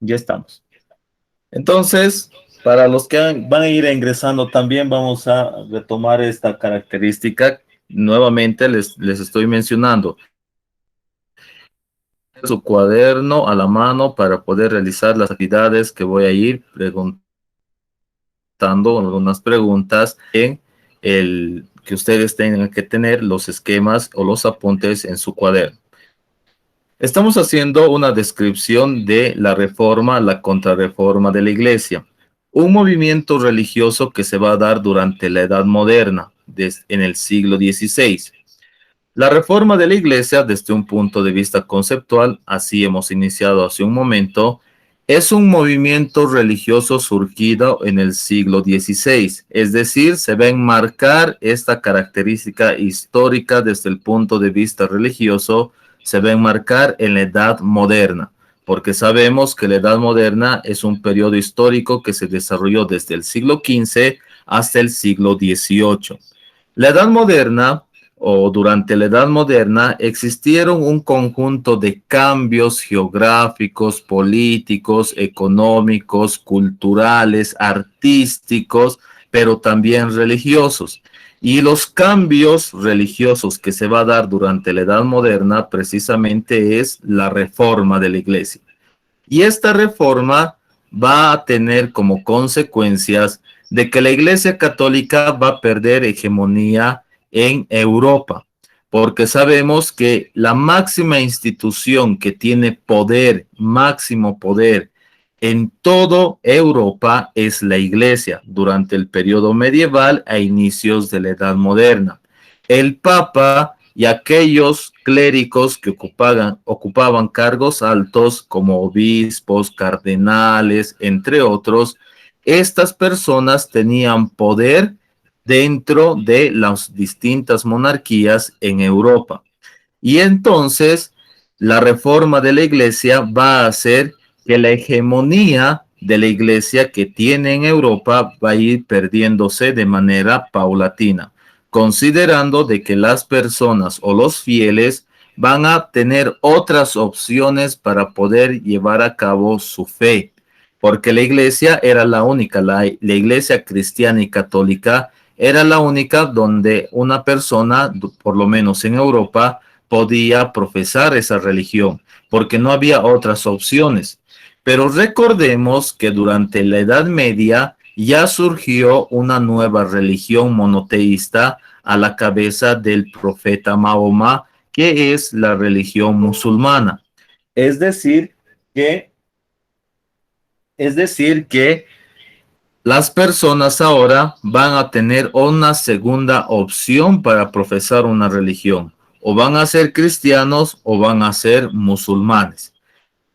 Ya estamos. Entonces, para los que van a ir ingresando también vamos a retomar esta característica. Nuevamente les estoy mencionando su cuaderno a la mano para poder realizar las actividades que voy a ir preguntando algunas preguntas en el que ustedes tengan que tener los esquemas o los apuntes en su cuaderno. Estamos haciendo una descripción de la reforma, la contrarreforma de la iglesia, un movimiento religioso que se va a dar durante la Edad Moderna, en el siglo XVI. La reforma de la iglesia, desde un punto de vista conceptual, así hemos iniciado hace un momento, es un movimiento religioso surgido en el siglo XVI, es decir, se va a enmarcar esta característica histórica desde el punto de vista religioso, se va a enmarcar en la Edad Moderna, porque sabemos que la Edad Moderna es un periodo histórico que se desarrolló desde el siglo XV hasta el siglo XVIII. La Edad Moderna o durante la Edad Moderna existieron un conjunto de cambios geográficos, políticos, económicos, culturales, artísticos, pero también religiosos. Y los cambios religiosos que se va a dar durante la Edad Moderna precisamente es la reforma de la iglesia. Y esta reforma va a tener como consecuencias de que la Iglesia Católica va a perder hegemonía en Europa, porque sabemos que la máxima institución que tiene poder, máximo poder en toda Europa es la Iglesia durante el periodo medieval a inicios de la Edad Moderna. El Papa y aquellos clérigos que ocupaban cargos altos como obispos, cardenales, entre otros, estas personas tenían poder dentro de las distintas monarquías en Europa. Y entonces la reforma de la iglesia va a hacer que la hegemonía de la iglesia que tiene en Europa va a ir perdiéndose de manera paulatina, considerando de que las personas o los fieles van a tener otras opciones para poder llevar a cabo su fe, porque la iglesia era la única, la iglesia cristiana y católica era la única donde una persona, por lo menos en Europa, podía profesar esa religión, porque no había otras opciones. Pero recordemos que durante la Edad Media ya surgió una nueva religión monoteísta a la cabeza del profeta Mahoma, que es la religión musulmana. Es decir, que, es decir que las personas ahora van a tener una segunda opción para profesar una religión. O van a ser cristianos o van a ser musulmanes.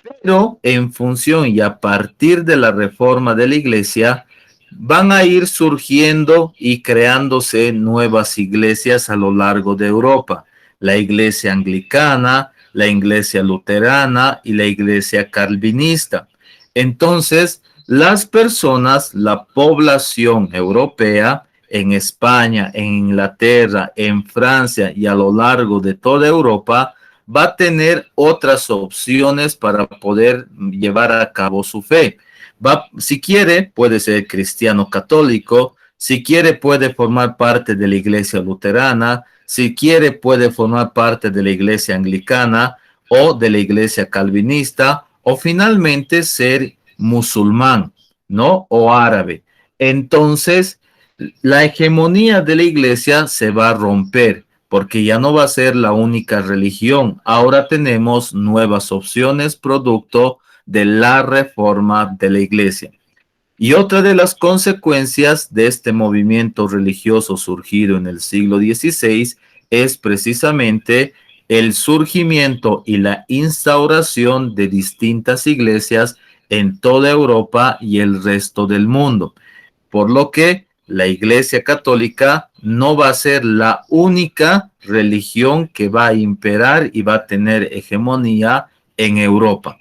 Pero en función y a partir de la reforma de la iglesia, van a ir surgiendo y creándose nuevas iglesias a lo largo de Europa. La iglesia anglicana, la iglesia luterana y la iglesia calvinista. Entonces, las personas, la población europea en España, en Inglaterra, en Francia y a lo largo de toda Europa, va a tener otras opciones para poder llevar a cabo su fe. Si quiere, puede ser cristiano católico, si quiere, puede formar parte de la iglesia luterana, si quiere, puede formar parte de la iglesia anglicana o de la iglesia calvinista, o finalmente ser musulmán, ¿no? O árabe. Entonces, la hegemonía de la iglesia se va a romper porque ya no va a ser la única religión. Ahora tenemos nuevas opciones producto de la reforma de la iglesia. Y otra de las consecuencias de este movimiento religioso surgido en el siglo XVI es precisamente el surgimiento y la instauración de distintas iglesias en toda Europa y el resto del mundo, por lo que la Iglesia Católica no va a ser la única religión que va a imperar y va a tener hegemonía en Europa.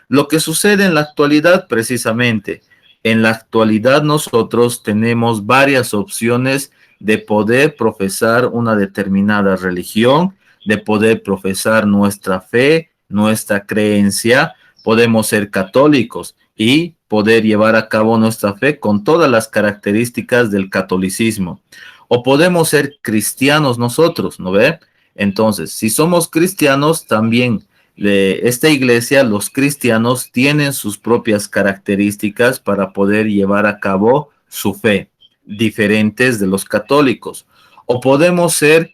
Lo que sucede en la actualidad, precisamente, en la actualidad nosotros tenemos varias opciones de poder profesar una determinada religión, de poder profesar nuestra fe, nuestra creencia, podemos ser católicos y poder llevar a cabo nuestra fe con todas las características del catolicismo. O podemos ser cristianos nosotros, ¿no ve? Entonces, si somos cristianos, también de esta iglesia, los cristianos tienen sus propias características para poder llevar a cabo su fe, diferentes de los católicos. O podemos ser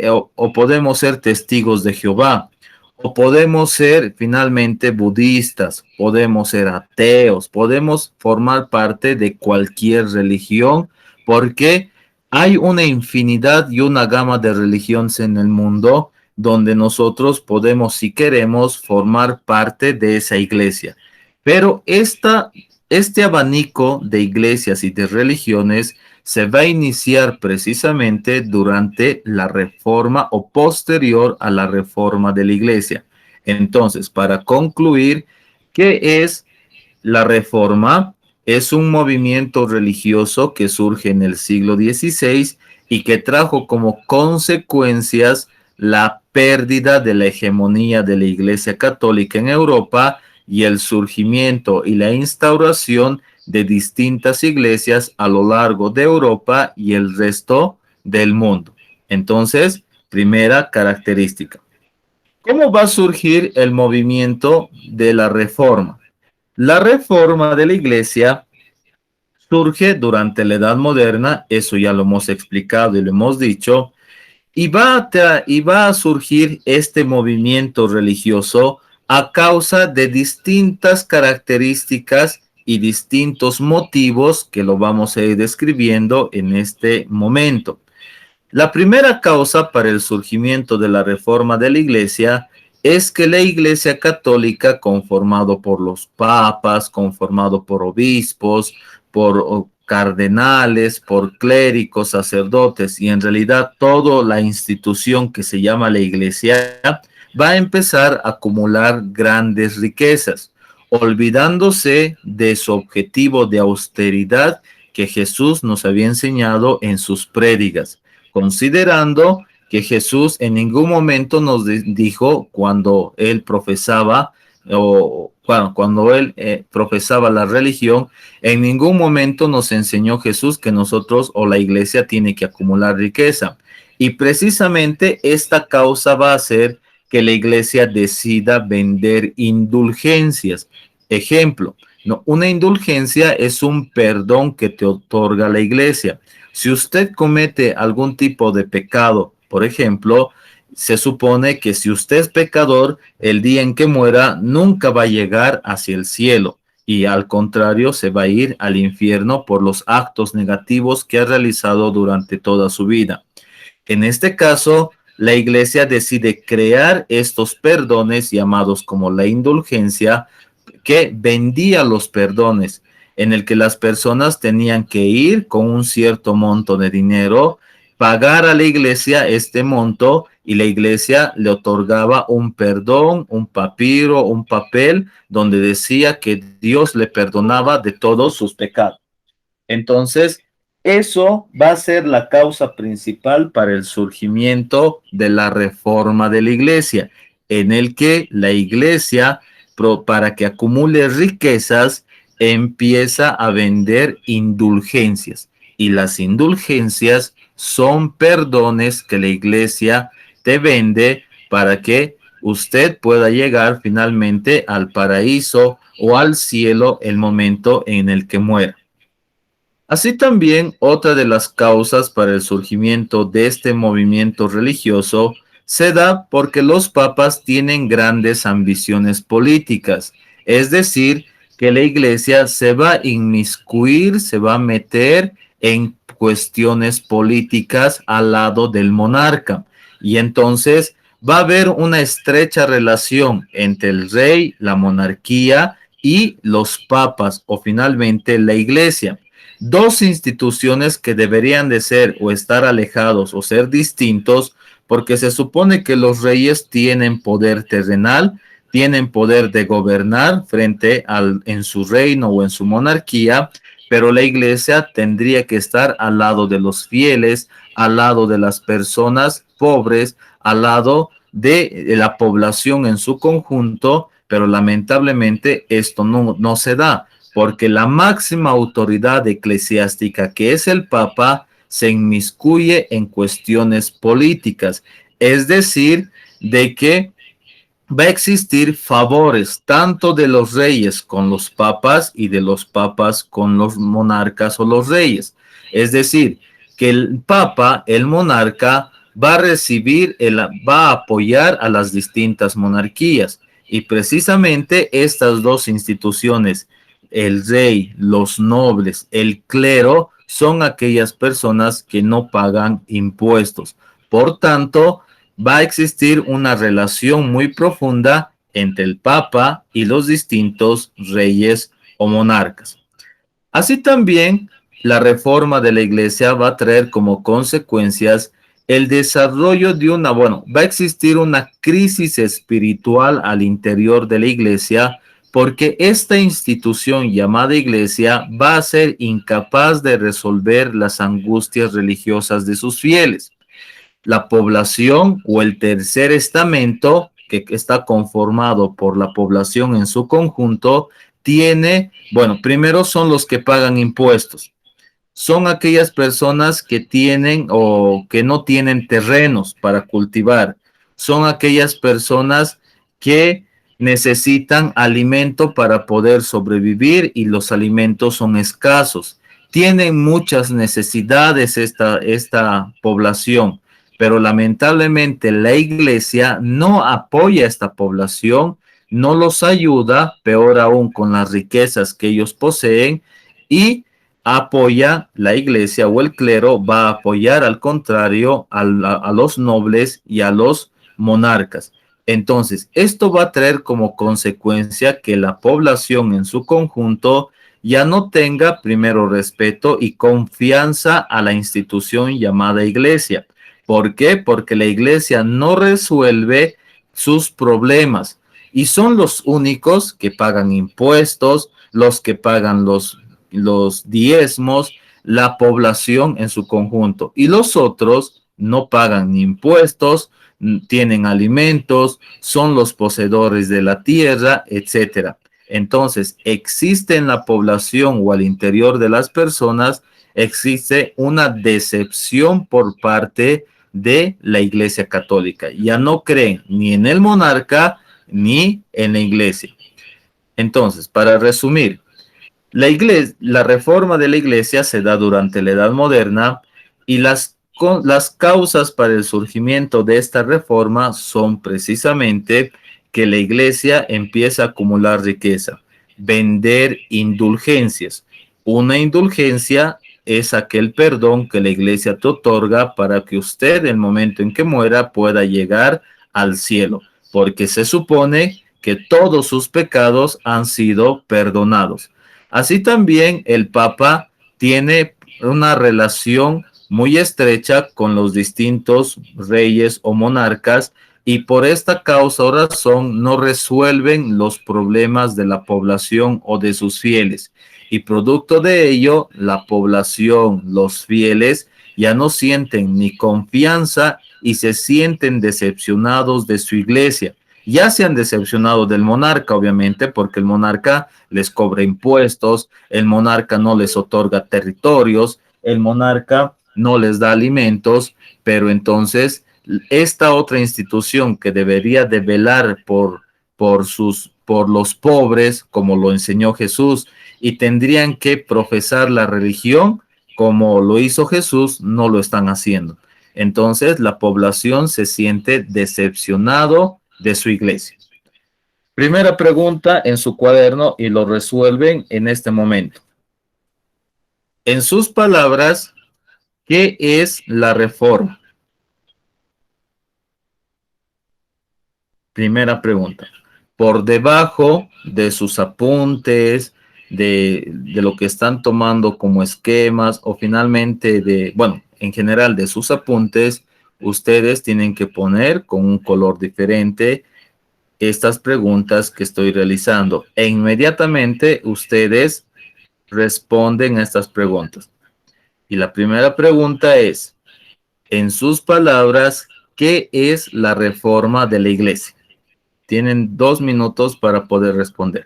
o podemos ser testigos de Jehová, o podemos ser finalmente budistas, podemos ser ateos, podemos formar parte de cualquier religión, porque hay una infinidad y una gama de religiones en el mundo donde nosotros podemos, si queremos, formar parte de esa iglesia. Pero este abanico de iglesias y de religiones se va a iniciar precisamente durante la reforma o posterior a la reforma de la iglesia. Entonces, para concluir, ¿qué es la reforma? Es un movimiento religioso que surge en el siglo XVI y que trajo como consecuencias la pérdida de la hegemonía de la Iglesia Católica en Europa y el surgimiento y la instauración de distintas iglesias a lo largo de Europa y el resto del mundo. Entonces, primera característica. ¿Cómo va a surgir el movimiento de la reforma? La reforma de la iglesia surge durante la Edad Moderna, eso ya lo hemos explicado y lo hemos dicho, y va a surgir este movimiento religioso a causa de distintas características y distintos motivos que lo vamos a ir describiendo en este momento. La primera causa para el surgimiento de la reforma de la iglesia es que la iglesia católica, conformado por los papas, conformado por obispos, por cardenales, por clérigos, sacerdotes y en realidad toda la institución que se llama la iglesia, va a empezar a acumular grandes riquezas, olvidándose de su objetivo de austeridad que Jesús nos había enseñado en sus prédicas, considerando que Jesús en ningún momento nos dijo cuando él profesaba o cuando él profesaba la religión, en ningún momento nos enseñó Jesús que nosotros o la iglesia tiene que acumular riqueza. Y precisamente esta causa va a hacer que la iglesia decida vender indulgencias. Ejemplo, no, una indulgencia es un perdón que te otorga la iglesia. Si usted comete algún tipo de pecado, por ejemplo, se supone que si usted es pecador, el día en que muera nunca va a llegar hacia el cielo y al contrario se va a ir al infierno por los actos negativos que ha realizado durante toda su vida. En este caso, la iglesia decide crear estos perdones llamados como la indulgencia, que vendía los perdones, en el que las personas tenían que ir con un cierto monto de dinero, pagar a la iglesia este monto y la iglesia le otorgaba un perdón, un papiro, un papel donde decía que Dios le perdonaba de todos sus pecados. Entonces, eso va a ser la causa principal para el surgimiento de la reforma de la iglesia, en el que la iglesia, para que acumule riquezas, empieza a vender indulgencias. Y las indulgencias son perdones que la iglesia te vende para que usted pueda llegar finalmente al paraíso o al cielo el momento en el que muera. Así también, otra de las causas para el surgimiento de este movimiento religioso se da porque los papas tienen grandes ambiciones políticas, es decir, que la iglesia se va a inmiscuir, se va a meter en cuestiones políticas al lado del monarca. Y entonces va a haber una estrecha relación entre el rey, la monarquía y los papas o finalmente la iglesia. Dos instituciones que deberían de ser o estar alejados o ser distintos, porque se supone que los reyes tienen poder terrenal, tienen poder de gobernar en su reino o en su monarquía, pero la iglesia tendría que estar al lado de los fieles, al lado de las personas pobres, al lado de la población en su conjunto, pero lamentablemente esto no se da, porque la máxima autoridad eclesiástica, que es el Papa, se inmiscuye en cuestiones políticas, es decir, de que va a existir favores tanto de los reyes con los papas y de los papas con los monarcas o los reyes. Es decir, que el papa, el monarca, va a recibir, va a apoyar a las distintas monarquías. Y precisamente estas dos instituciones, el rey, los nobles, el clero, son aquellas personas que no pagan impuestos. Por tanto, va a existir una relación muy profunda entre el Papa y los distintos reyes o monarcas. Así también, la reforma de la iglesia va a traer como consecuencias el desarrollo de va a existir una crisis espiritual al interior de la iglesia, porque esta institución llamada iglesia va a ser incapaz de resolver las angustias religiosas de sus fieles. La población o el tercer estamento, que está conformado por la población en su conjunto, primero son los que pagan impuestos. Son aquellas personas que tienen o que no tienen terrenos para cultivar. Son aquellas personas que necesitan alimento para poder sobrevivir y los alimentos son escasos. Tienen muchas necesidades esta población, pero lamentablemente la iglesia no apoya a esta población, no los ayuda, peor aún con las riquezas que ellos poseen, y apoya la iglesia o el clero va a apoyar al contrario a los nobles y a los monarcas. Entonces, esto va a traer como consecuencia que la población en su conjunto ya no tenga primero respeto y confianza a la institución llamada iglesia. ¿Por qué? Porque la iglesia no resuelve sus problemas y son los únicos que pagan impuestos, los que pagan los diezmos, la población en su conjunto. Y los otros no pagan ni impuestos, tienen alimentos, son los poseedores de la tierra, etcétera. Entonces, existe en la población o al interior de las personas, existe una decepción por parte de la Iglesia Católica. Ya no creen ni en el monarca ni en la iglesia. Entonces, para resumir, la reforma de la iglesia se da durante la Edad Moderna y las causas para el surgimiento de esta reforma son precisamente que la iglesia empieza a acumular riqueza, vender indulgencias. Una indulgencia es aquel perdón que la iglesia te otorga para que usted, en el momento en que muera, pueda llegar al cielo, porque se supone que todos sus pecados han sido perdonados. Así también el Papa tiene una relación muy estrecha con los distintos reyes o monarcas y por esta causa o razón no resuelven los problemas de la población o de sus fieles. Y producto de ello, la población, los fieles, ya no sienten ni confianza y se sienten decepcionados de su iglesia. Ya se han decepcionado del monarca, obviamente, porque el monarca les cobra impuestos, el monarca no les otorga territorios, el monarca no les da alimentos, pero entonces esta otra institución que debería de velar por los pobres, como lo enseñó Jesús, y tendrían que profesar la religión como lo hizo Jesús, no lo están haciendo. Entonces la población se siente decepcionado de su iglesia. Primera pregunta en su cuaderno y lo resuelven en este momento. En sus palabras, ¿qué es la reforma? Primera pregunta. Por debajo de sus apuntes, de lo que están tomando como esquemas o finalmente en general de sus apuntes, ustedes tienen que poner con un color diferente estas preguntas que estoy realizando e inmediatamente ustedes responden a estas preguntas. Y la primera pregunta es, en sus palabras, ¿qué es la reforma de la iglesia? Tienen 2 minutos para poder responder.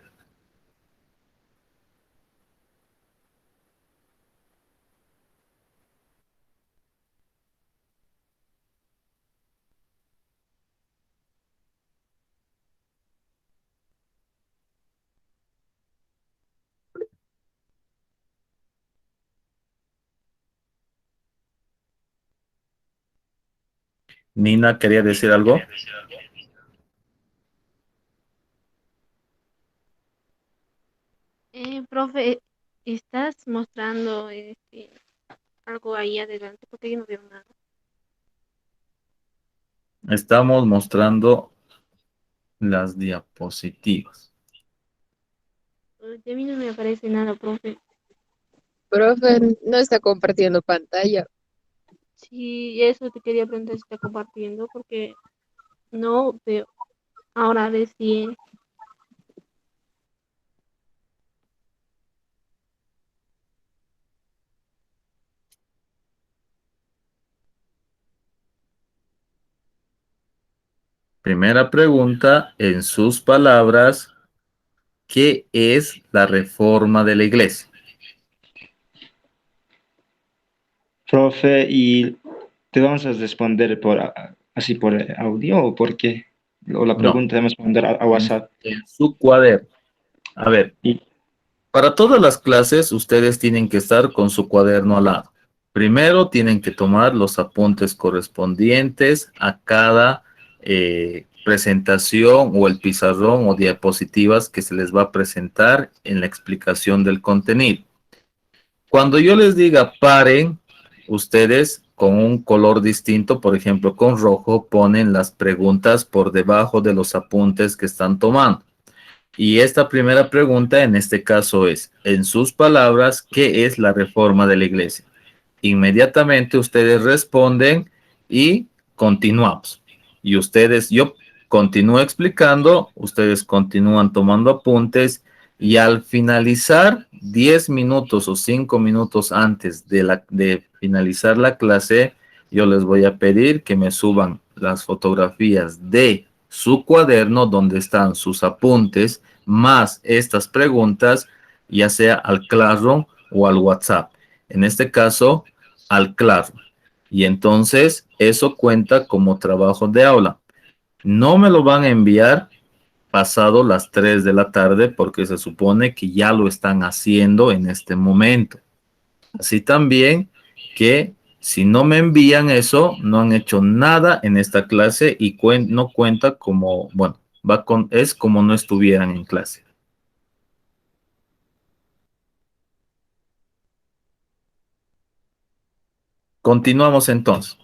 Nina, ¿quería decir algo? Profe, ¿estás mostrando algo ahí adelante? Porque yo no veo nada. Estamos mostrando las diapositivas. De mí no me aparece nada, profe. Profe, no está compartiendo pantalla. Sí, eso te quería preguntar si está compartiendo, porque no veo. Ahora recién. Primera pregunta, en sus palabras, ¿qué es la reforma de la iglesia? Profe, y te vamos a responder así por audio o por qué? O la No, pregunta debemos mandar a en, WhatsApp. en su cuaderno. A ver, Y, para todas las clases, ustedes tienen que estar con su cuaderno al lado. Primero tienen que tomar los apuntes correspondientes a cada presentación o el pizarrón o diapositivas que se les va a presentar en la explicación del contenido. Cuando yo les diga paren, ustedes con un color distinto, por ejemplo con rojo, ponen las preguntas por debajo de los apuntes que están tomando. Y esta primera pregunta en este caso es, en sus palabras, ¿qué es la reforma de la iglesia? Inmediatamente ustedes responden y continuamos. Y ustedes, yo continúo explicando, ustedes continúan tomando apuntes y al finalizar 10 minutos o 5 minutos antes de finalizar la clase, yo les voy a pedir que me suban las fotografías de su cuaderno donde están sus apuntes más estas preguntas, ya sea al Classroom o al WhatsApp. En este caso, al Classroom. Y entonces eso cuenta como trabajo de aula. No me lo van a enviar pasado las 3 de la tarde porque se supone que ya lo están haciendo en este momento. Así también que si no me envían eso, no han hecho nada en esta clase y no cuenta como, bueno, es como no estuvieran en clase. Continuamos entonces.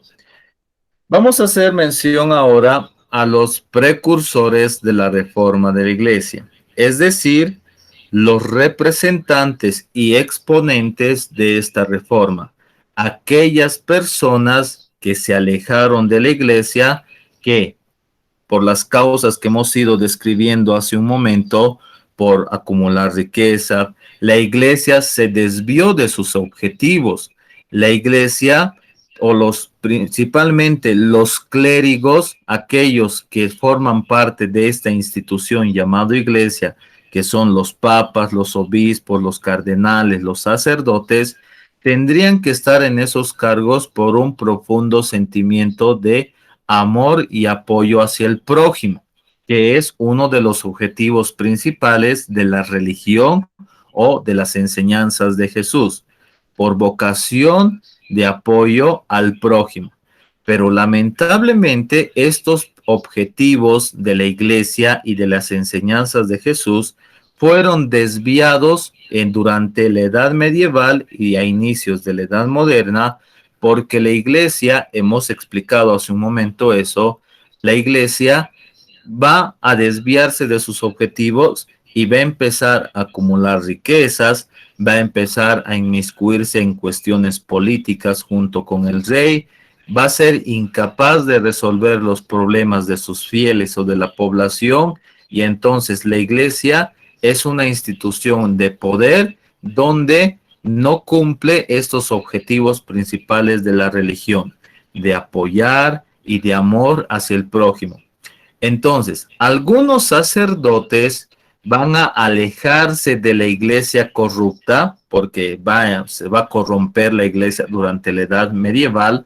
Vamos a hacer mención ahora a los precursores de la reforma de la iglesia, es decir, los representantes y exponentes de esta reforma, aquellas personas que se alejaron de la iglesia, que por las causas que hemos ido describiendo hace un momento, por acumular riqueza, la iglesia se desvió de sus objetivos. La iglesia o principalmente los clérigos, aquellos que forman parte de esta institución llamada iglesia, que son los papas, los obispos, los cardenales, los sacerdotes, tendrían que estar en esos cargos por un profundo sentimiento de amor y apoyo hacia el prójimo, que es uno de los objetivos principales de la religión o de las enseñanzas de Jesús, por vocación de apoyo al prójimo. Pero lamentablemente estos objetivos de la iglesia y de las enseñanzas de Jesús fueron desviados durante la edad medieval y a inicios de la edad moderna, porque la iglesia, hemos explicado hace un momento eso, la iglesia va a desviarse de sus objetivos y va a empezar a acumular riquezas, va a empezar a inmiscuirse en cuestiones políticas junto con el rey, va a ser incapaz de resolver los problemas de sus fieles o de la población, y entonces la iglesia es una institución de poder donde no cumple estos objetivos principales de la religión, de apoyar y de amor hacia el prójimo. Entonces, algunos sacerdotes van a alejarse de la iglesia corrupta porque se va a corromper la iglesia durante la edad medieval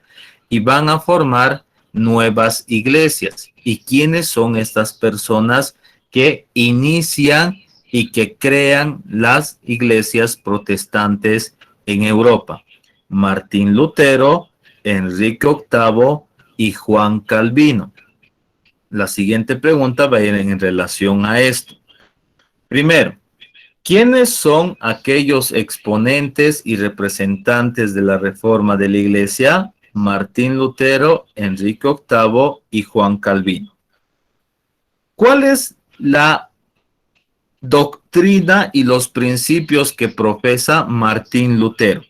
y van a formar nuevas iglesias. ¿Y quiénes son estas personas que inician y que crean las iglesias protestantes en Europa? Martín Lutero, Enrique VIII y Juan Calvino. La siguiente pregunta va a ir en relación a esto. Primero, ¿quiénes son aquellos exponentes y representantes de la reforma de la iglesia? Martín Lutero, Enrique VIII y Juan Calvino. ¿Cuál es la doctrina y los principios que profesa Martín Lutero?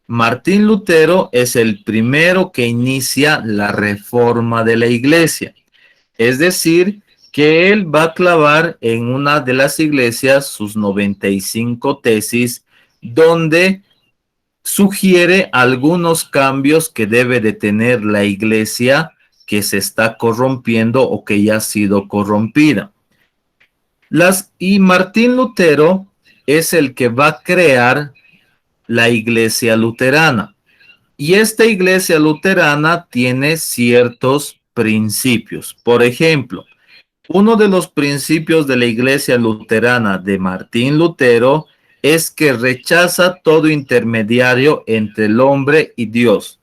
Martín Lutero es el primero que inicia la reforma de la iglesia. Es decir, que él va a clavar en una de las iglesias sus 95 tesis, donde sugiere algunos cambios que debe de tener la iglesia que se está corrompiendo o que ya ha sido corrompida. Y Martín Lutero es el que va a crear la iglesia luterana. Y esta iglesia luterana tiene ciertos principios. Por ejemplo, uno de los principios de la iglesia luterana de Martín Lutero es que rechaza todo intermediario entre el hombre y Dios.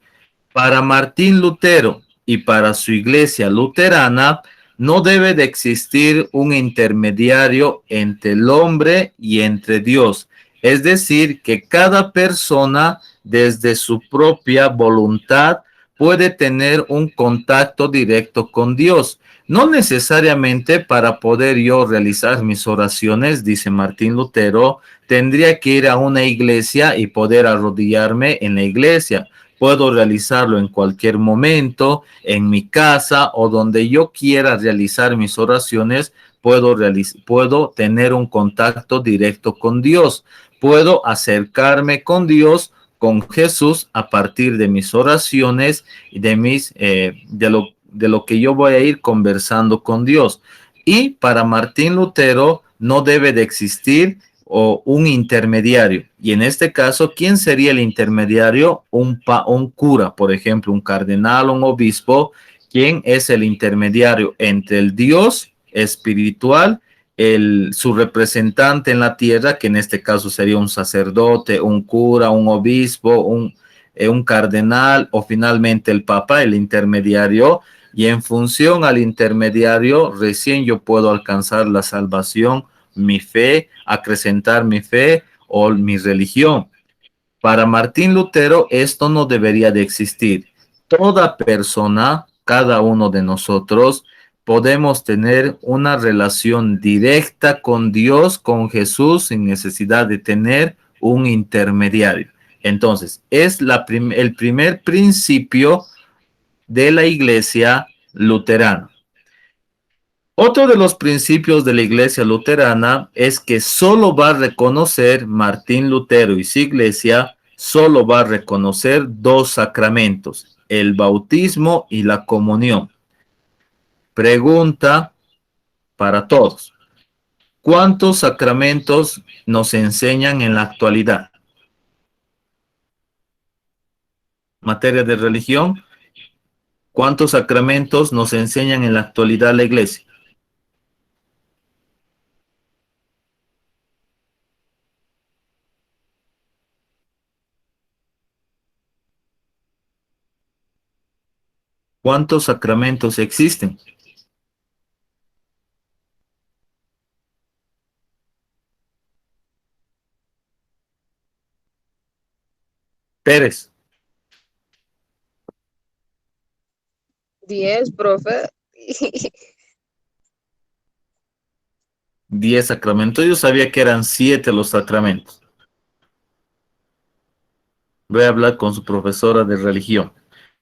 Para Martín Lutero y para su iglesia luterana, no debe de existir un intermediario entre el hombre y entre Dios. Es decir, que cada persona desde su propia voluntad puede tener un contacto directo con Dios. No necesariamente para poder yo realizar mis oraciones, dice Martín Lutero, tendría que ir a una iglesia y poder arrodillarme en la iglesia. Puedo realizarlo en cualquier momento, en mi casa o donde yo quiera realizar mis oraciones. Puedo tener un contacto directo con Dios. Puedo acercarme con Dios, con Jesús, a partir de mis oraciones y de lo que yo voy a ir conversando con Dios. Y para Martín Lutero no debe de existir un intermediario. Y en este caso, ¿quién sería el intermediario? Un cura, por ejemplo, un cardenal, un obispo. ¿Quién es el intermediario entre el Dios espiritual, su representante en la tierra, que en este caso sería un sacerdote, un cura, un obispo, un cardenal o finalmente el papa, el intermediario? Y en función al intermediario, recién yo puedo alcanzar la salvación, mi fe, acrecentar mi fe o mi religión. Para Martín Lutero esto no debería de existir. Toda persona, cada uno de nosotros, podemos tener una relación directa con Dios, con Jesús, sin necesidad de tener un intermediario. Entonces, es el primer principio de la iglesia luterana. Otro de los principios de la iglesia luterana es que solo va a reconocer Martín Lutero y su iglesia, solo va a reconocer dos sacramentos, el bautismo y la comunión. Pregunta para todos. ¿Cuántos sacramentos nos enseñan en la actualidad? Materia de religión. ¿Cuántos sacramentos nos enseñan en la actualidad la iglesia? ¿Cuántos sacramentos existen? Pérez. 10, profe. 10 sacramentos. Yo sabía que eran 7 los sacramentos. Voy a hablar con su profesora de religión.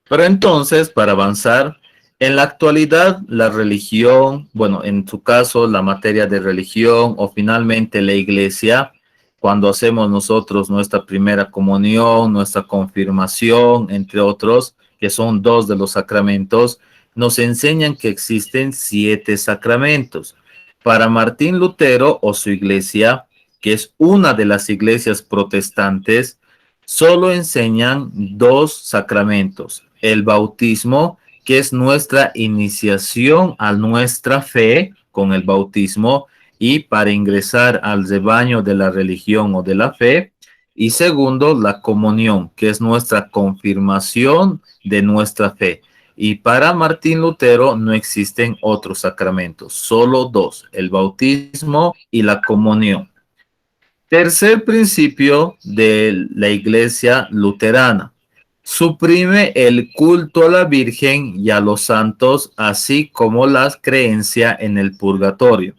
Pero entonces, para avanzar, en la actualidad, la religión, bueno, en su caso, la materia de religión o finalmente la iglesia, cuando hacemos nosotros nuestra primera comunión, nuestra confirmación, entre otros, que son 2 de los sacramentos, nos enseñan que existen 7 sacramentos. Para Martín Lutero o su iglesia, que es una de las iglesias protestantes, solo enseñan 2 sacramentos. El bautismo, que es nuestra iniciación a nuestra fe con el bautismo y para ingresar al rebaño de la religión o de la fe. Y segundo, la comunión, que es nuestra confirmación de nuestra fe. Y para Martín Lutero no existen otros sacramentos, solo 2, el bautismo y la comunión. Tercer principio de la iglesia luterana. Suprime el culto a la Virgen y a los santos, así como la creencia en el purgatorio.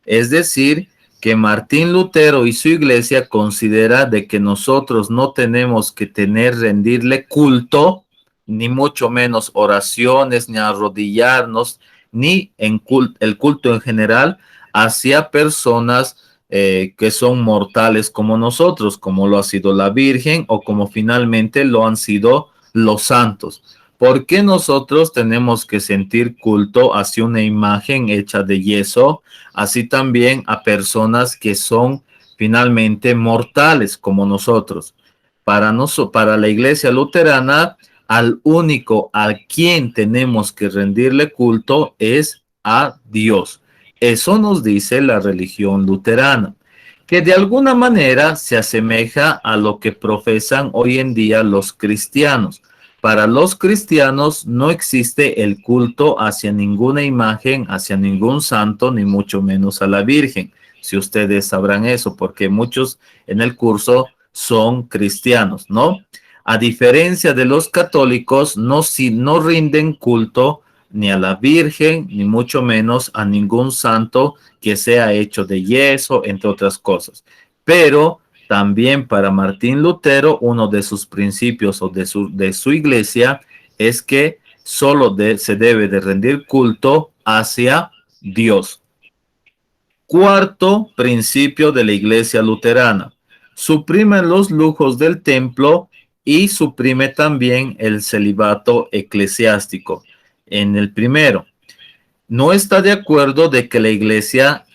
Es decir, que Martín Lutero y su iglesia considera de que nosotros no tenemos que rendirle culto, ni mucho menos oraciones, ni arrodillarnos, ni el culto en general hacia personas que son mortales como nosotros, como lo ha sido la Virgen o como finalmente lo han sido los santos. ¿Por qué nosotros tenemos que sentir culto hacia una imagen hecha de yeso, así también a personas que son finalmente mortales como nosotros? Para la iglesia luterana, al único a quien tenemos que rendirle culto es a Dios. Eso nos dice la religión luterana, que de alguna manera se asemeja a lo que profesan hoy en día los cristianos. Para los cristianos no existe el culto hacia ninguna imagen, hacia ningún santo, ni mucho menos a la Virgen. Si ustedes sabrán eso, porque muchos en el curso son cristianos, ¿no? A diferencia de los católicos, no rinden culto ni a la Virgen, ni mucho menos a ningún santo que sea hecho de yeso, entre otras cosas. Pero también para Martín Lutero, uno de sus principios o de su iglesia es que solo se debe de rendir culto hacia Dios. Cuarto principio de la iglesia luterana. Suprime los lujos del templo y suprime también el celibato eclesiástico. En el primero, no está de acuerdo de que la iglesia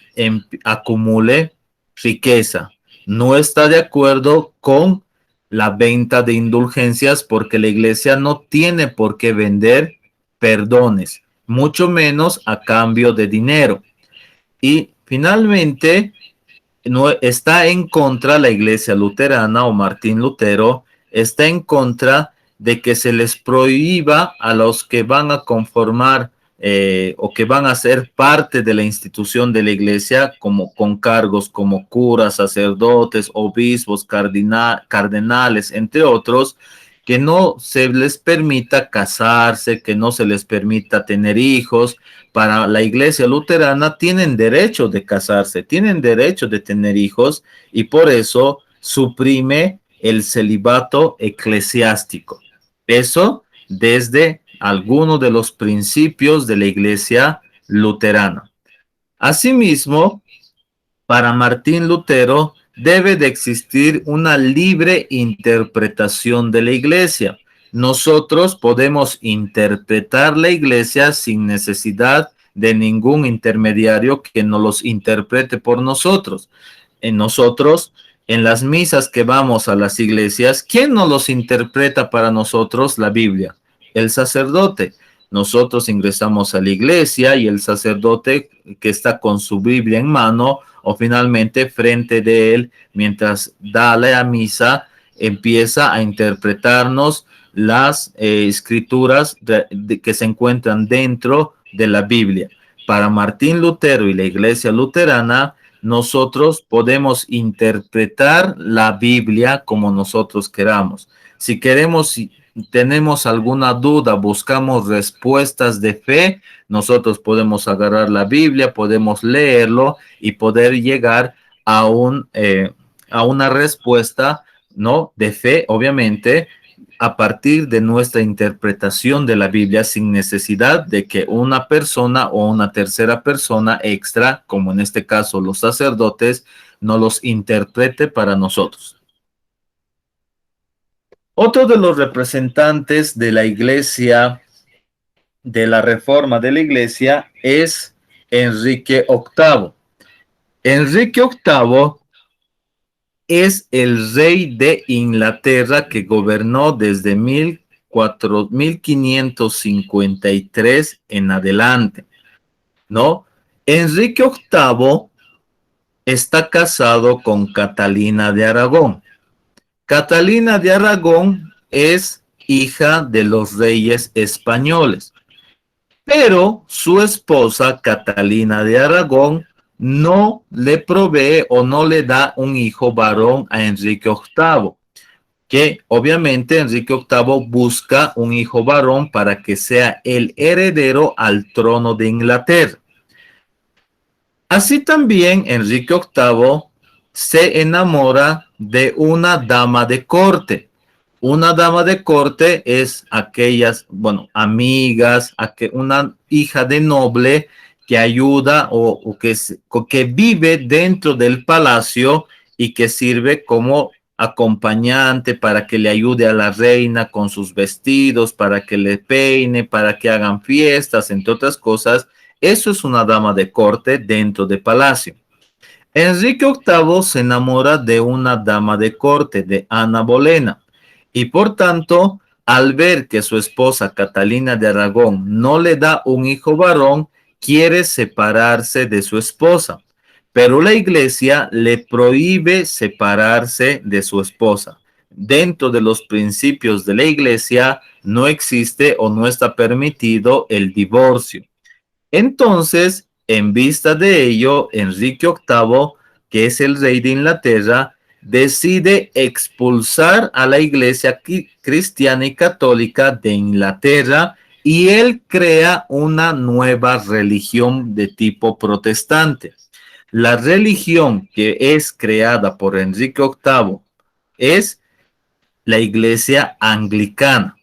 acumule riqueza. No está de acuerdo con la venta de indulgencias porque la iglesia no tiene por qué vender perdones, mucho menos a cambio de dinero. Y finalmente, no está en contra la iglesia luterana o Martín Lutero, está en contra de que se les prohíba a los que van a conformar o que van a ser parte de la institución de la iglesia, como con cargos como curas, sacerdotes, obispos, cardenales, entre otros, que no se les permita casarse, que no se les permita tener hijos. Para la iglesia luterana tienen derecho de casarse, tienen derecho de tener hijos y por eso suprime el celibato eclesiástico. Eso desde algunos de los principios de la iglesia luterana. Asimismo, para Martín Lutero debe de existir una libre interpretación de la iglesia. Nosotros podemos interpretar la iglesia sin necesidad de ningún intermediario que nos los interprete por nosotros. En las misas que vamos a las iglesias, ¿quién nos los interpreta para nosotros? La Biblia, el sacerdote. Nosotros ingresamos a la iglesia y el sacerdote que está con su Biblia en mano o finalmente frente de él, mientras da la misa, empieza a interpretarnos las escrituras que se encuentran dentro de la Biblia. Para Martín Lutero y la iglesia luterana, nosotros podemos interpretar la Biblia como nosotros queramos. Si tenemos alguna duda, buscamos respuestas de fe, nosotros podemos agarrar la Biblia, podemos leerlo y poder llegar a una respuesta, ¿no? De fe, obviamente, a partir de nuestra interpretación de la Biblia sin necesidad de que una persona o una tercera persona extra, como en este caso los sacerdotes, nos los interprete para nosotros. Otro de los representantes de la iglesia de la reforma de la iglesia es Enrique VIII. Enrique VIII es el rey de Inglaterra que gobernó desde 1553 en adelante, ¿no? Enrique VIII está casado con Catalina de Aragón. Catalina de Aragón es hija de los reyes españoles, pero su esposa Catalina de Aragón no le provee o no le da un hijo varón a Enrique VIII, que obviamente Enrique VIII busca un hijo varón para que sea el heredero al trono de Inglaterra. Así también Enrique VIII se enamora de una dama de corte. Una dama de corte es aquellas, bueno, amigas, una hija de noble que ayuda que vive dentro del palacio y que sirve como acompañante para que le ayude a la reina con sus vestidos, para que le peine, para que hagan fiestas, entre otras cosas. Eso es una dama de corte dentro de palacio. Enrique VIII se enamora de una dama de corte, de Ana Bolena, y por tanto, al ver que su esposa Catalina de Aragón no le da un hijo varón, quiere separarse de su esposa, pero la iglesia le prohíbe separarse de su esposa. Dentro de los principios de la iglesia no existe o no está permitido el divorcio. Entonces, en vista de ello, Enrique VIII, que es el rey de Inglaterra, decide expulsar a la iglesia cristiana y católica de Inglaterra y él crea una nueva religión de tipo protestante. La religión que es creada por Enrique VIII es la iglesia anglicana.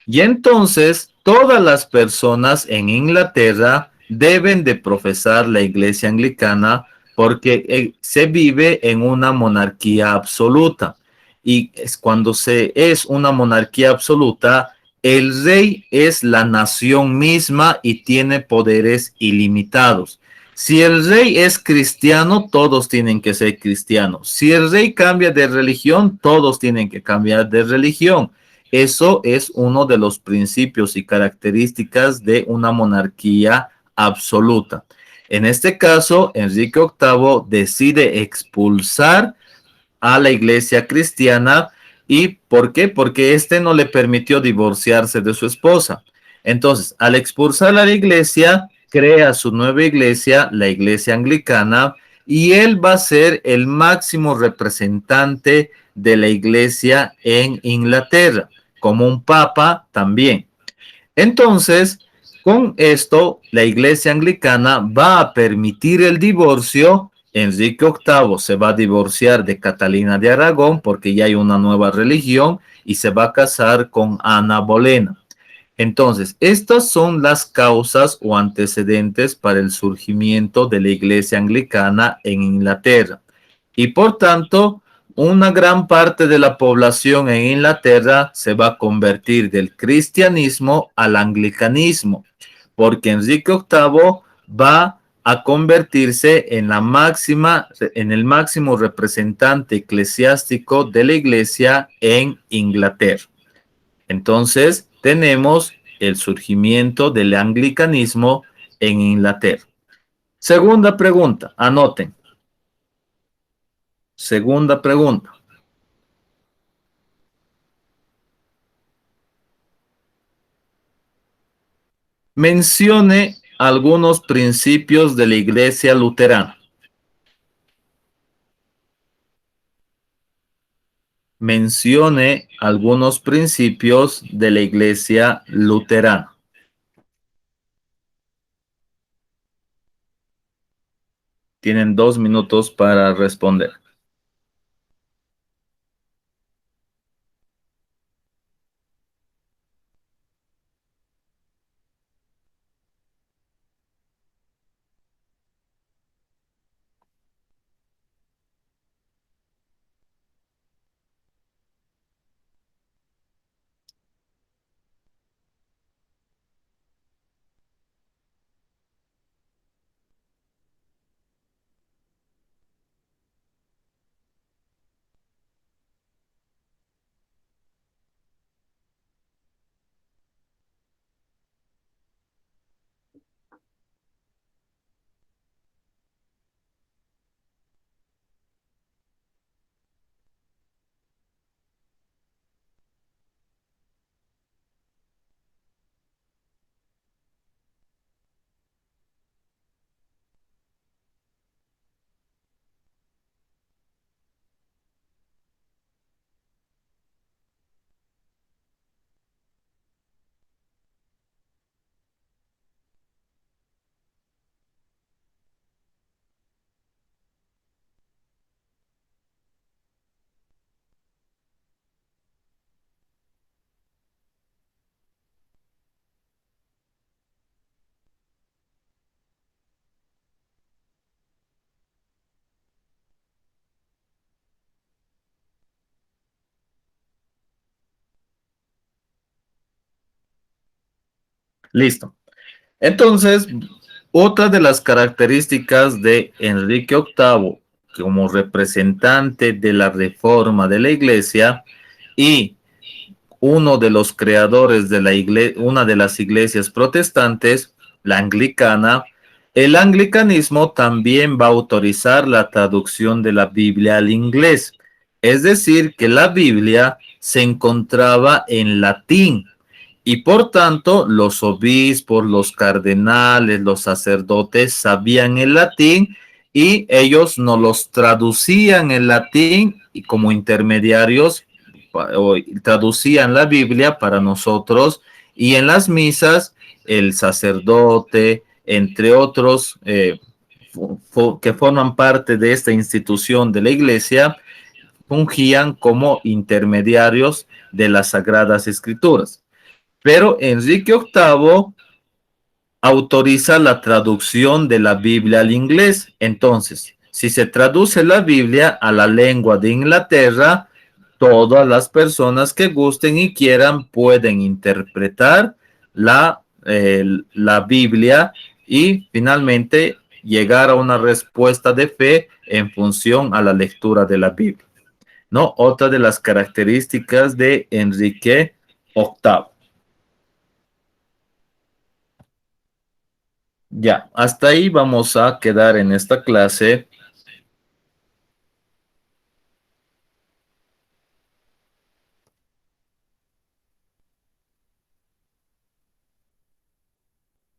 Y entonces todas las personas en Inglaterra deben de profesar la iglesia anglicana porque se vive en una monarquía absoluta. Y es cuando se es una monarquía absoluta, el rey es la nación misma y tiene poderes ilimitados. Si el rey es cristiano, todos tienen que ser cristianos. Si el rey cambia de religión, todos tienen que cambiar de religión. Eso es uno de los principios y características de una monarquía absoluta. En este caso, Enrique VIII decide expulsar a la iglesia cristiana. ¿Y por qué? Porque este no le permitió divorciarse de su esposa. Entonces, al expulsar a la iglesia, crea su nueva iglesia, la iglesia anglicana, y él va a ser el máximo representante de la iglesia en Inglaterra, como un papa también. Entonces, con esto, la iglesia anglicana va a permitir el divorcio. Enrique VIII se va a divorciar de Catalina de Aragón porque ya hay una nueva religión y se va a casar con Ana Bolena. Entonces, estas son las causas o antecedentes para el surgimiento de la iglesia anglicana en Inglaterra. Y por tanto, una gran parte de la población en Inglaterra se va a convertir del cristianismo al anglicanismo, porque Enrique VIII va a convertirse en en el máximo representante eclesiástico de la iglesia en Inglaterra. Entonces, tenemos el surgimiento del anglicanismo en Inglaterra. Segunda pregunta, anoten. Segunda pregunta. Mencione algunos principios de la iglesia luterana. Mencione algunos principios de la iglesia luterana. Tienen 2 minutos para responder. Listo. Entonces, otra de las características de Enrique VIII como representante de la reforma de la iglesia y uno de los creadores de la una de las iglesias protestantes, la anglicana, el anglicanismo también va a autorizar la traducción de la Biblia al inglés. Es decir, que la Biblia se encontraba en latín y por tanto los obispos, los cardenales, los sacerdotes sabían el latín y ellos nos los traducían en latín y como intermediarios o traducían la Biblia para nosotros y en las misas el sacerdote, entre otros que forman parte de esta institución de la iglesia, fungían como intermediarios de las Sagradas Escrituras. Pero Enrique VIII autoriza la traducción de la Biblia al inglés. Entonces, si se traduce la Biblia a la lengua de Inglaterra, todas las personas que gusten y quieran pueden interpretar la Biblia y finalmente llegar a una respuesta de fe en función a la lectura de la Biblia. ¿No? Otra de las características de Enrique VIII. Ya, hasta ahí vamos a quedar en esta clase.